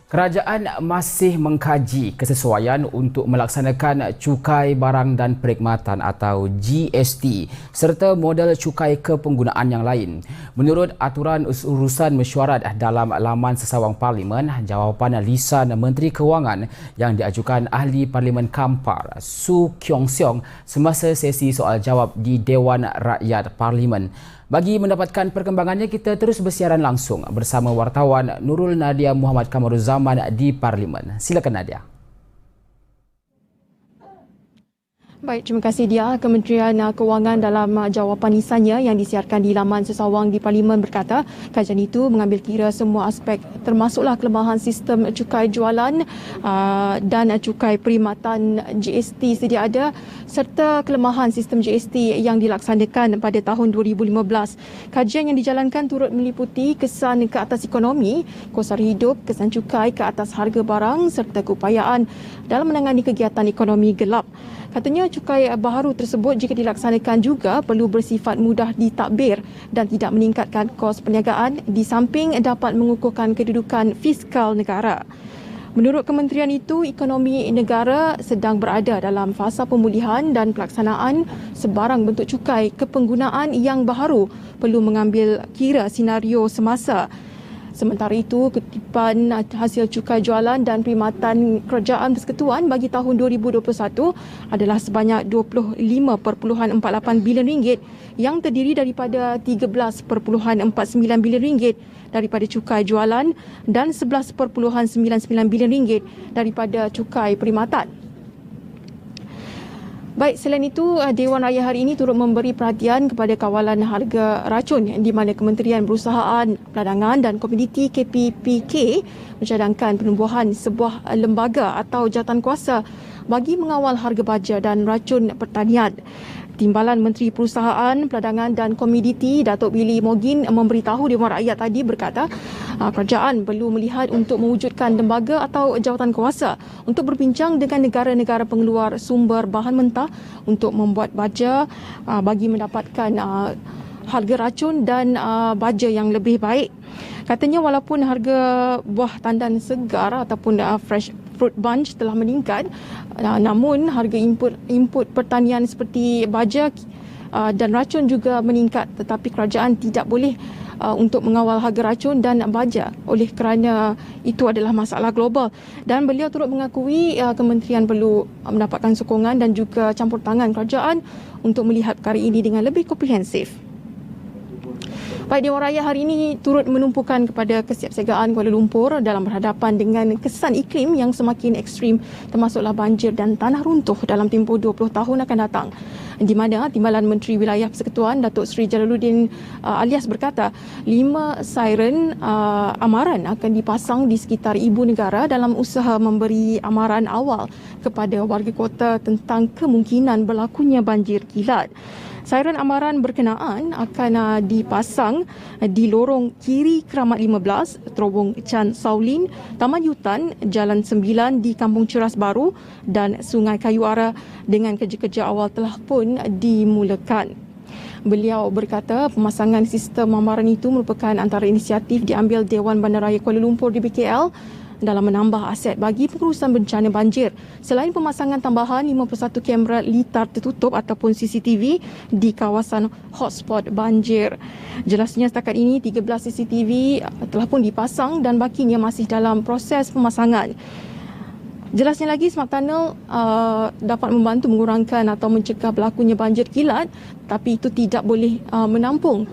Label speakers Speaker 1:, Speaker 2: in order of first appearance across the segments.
Speaker 1: Kerajaan masih mengkaji kesesuaian untuk melaksanakan cukai barang dan perkhidmatan atau GST serta model cukai kepenggunaan yang lain. Menurut aturan urusan mesyuarat dalam laman sesawang Parlimen, jawapan lisan Menteri Kewangan yang diajukan Ahli Parlimen Kampar, Su Keong Seong semasa sesi soal jawab di Dewan Rakyat Parlimen. Bagi mendapatkan perkembangannya, kita terus bersiaran langsung bersama wartawan Nurul Nadia Muhammad Kamaruzaman di Parlimen. Silakan Nadia.
Speaker 2: Baik, terima kasih Dia. Kementerian Kewangan dalam jawapan lisannya yang disiarkan di laman sesawang di Parlimen berkata, kajian itu mengambil kira semua aspek termasuklah kelemahan sistem cukai jualan dan cukai perkhidmatan GST sedia ada serta kelemahan sistem GST yang dilaksanakan pada tahun 2015. Kajian yang dijalankan turut meliputi kesan ke atas ekonomi, kos sara hidup, kesan cukai ke atas harga barang serta keupayaan dalam menangani kegiatan ekonomi gelap. Katanya cukai baharu tersebut jika dilaksanakan juga perlu bersifat mudah ditadbir dan tidak meningkatkan kos perniagaan di samping dapat mengukuhkan kedudukan fiskal negara. Menurut kementerian itu, ekonomi negara sedang berada dalam fasa pemulihan dan pelaksanaan sebarang bentuk cukai kepenggunaan yang baharu perlu mengambil kira senario semasa. Sementara itu, kutipan hasil cukai jualan dan perkhidmatan kerajaan persekutuan bagi tahun 2021 adalah sebanyak RM25.48 bilion yang terdiri daripada RM13.49 bilion daripada cukai jualan dan RM11.99 bilion daripada cukai perkhidmatan. Baik, selain itu, Dewan Rakyat hari ini turut memberi perhatian kepada kawalan harga racun di mana Kementerian Perusahaan, Perdagangan dan Komoditi KPPK mencadangkan penubuhan sebuah lembaga atau jawatankuasa bagi mengawal harga baja dan racun pertanian. Timbalan Menteri Perusahaan, Perdagangan dan Komoditi Datuk Billy Mogin memberitahu Dewan Rakyat tadi berkata kerajaan perlu melihat untuk mewujudkan lembaga atau jawatankuasa untuk berbincang dengan negara-negara pengeluar sumber bahan mentah untuk membuat baja bagi mendapatkan harga racun dan baja yang lebih baik. Katanya walaupun harga buah tandan segar ataupun fresh fruit bunch telah meningkat, namun harga input pertanian seperti baja dan racun juga meningkat, tetapi kerajaan tidak boleh untuk mengawal harga racun dan baja oleh kerana itu adalah masalah global. Dan beliau turut mengakui kementerian perlu mendapatkan sokongan dan juga campur tangan kerajaan untuk melihat perkara ini dengan lebih komprehensif. Baik, Dewan Rakyat hari ini turut menumpukan kepada kesiapsiagaan Kuala Lumpur dalam berhadapan dengan kesan iklim yang semakin ekstrim termasuklah banjir dan tanah runtuh dalam tempoh 20 tahun akan datang. Di mana Timbalan Menteri Wilayah Persekutuan Datuk Seri Jalaluddin Alias berkata 5 siren amaran akan dipasang di sekitar ibu negara dalam usaha memberi amaran awal kepada warga kota tentang kemungkinan berlakunya banjir kilat. Siren amaran berkenaan akan dipasang di lorong kiri Keramat 15, Terowong Chan Saulin, Taman Yutan, Jalan 9 di Kampung Ceras Baru dan Sungai Kayu Ara dengan kerja-kerja awal telah pun dimulakan. Beliau berkata pemasangan sistem amaran itu merupakan antara inisiatif diambil Dewan Bandaraya Kuala Lumpur di BKL dalam menambah aset bagi pengurusan bencana banjir. Selain pemasangan tambahan 51 kamera litar tertutup ataupun CCTV di kawasan hotspot banjir. Jelasnya setakat ini 13 CCTV telah pun dipasang dan bakinya masih dalam proses pemasangan. Jelasnya lagi, Smart Tunnel dapat membantu mengurangkan atau mencegah berlakunya banjir kilat, tapi itu tidak boleh menampung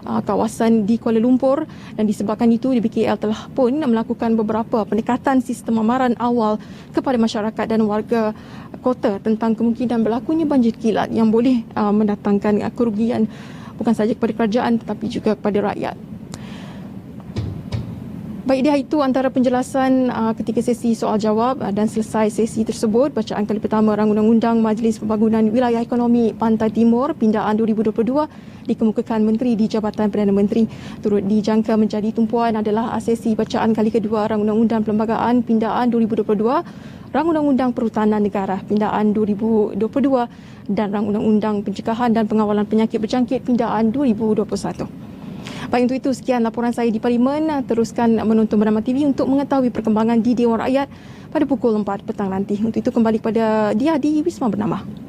Speaker 2: kawasan di Kuala Lumpur dan disebabkan itu di BKL telah pun melakukan beberapa pendekatan sistem amaran awal kepada masyarakat dan warga kota tentang kemungkinan berlakunya banjir kilat yang boleh mendatangkan kerugian bukan sahaja kepada kerajaan tetapi juga kepada rakyat. Baik, dia itu antara penjelasan ketika sesi soal jawab dan selesai sesi tersebut, bacaan kali pertama Rang Undang-Undang Majlis Pembangunan Wilayah Ekonomi Pantai Timur Pindaan 2022 dikemukakan Menteri di Jabatan Perdana Menteri. Turut dijangka menjadi tumpuan adalah sesi bacaan kali kedua Rang Undang-Undang Perlembagaan Pindaan 2022, Rang Undang-Undang Perhutanan Negara Pindaan 2022 dan Rang Undang-Undang Pencegahan dan Pengawalan Penyakit Berjangkit Pindaan 2021. Baik, untuk itu sekian laporan saya di Parlimen. Teruskan menonton Bernama TV untuk mengetahui perkembangan di Dewan Rakyat pada pukul 4 petang nanti. Untuk itu kembali kepada dia di Wisma Bernama.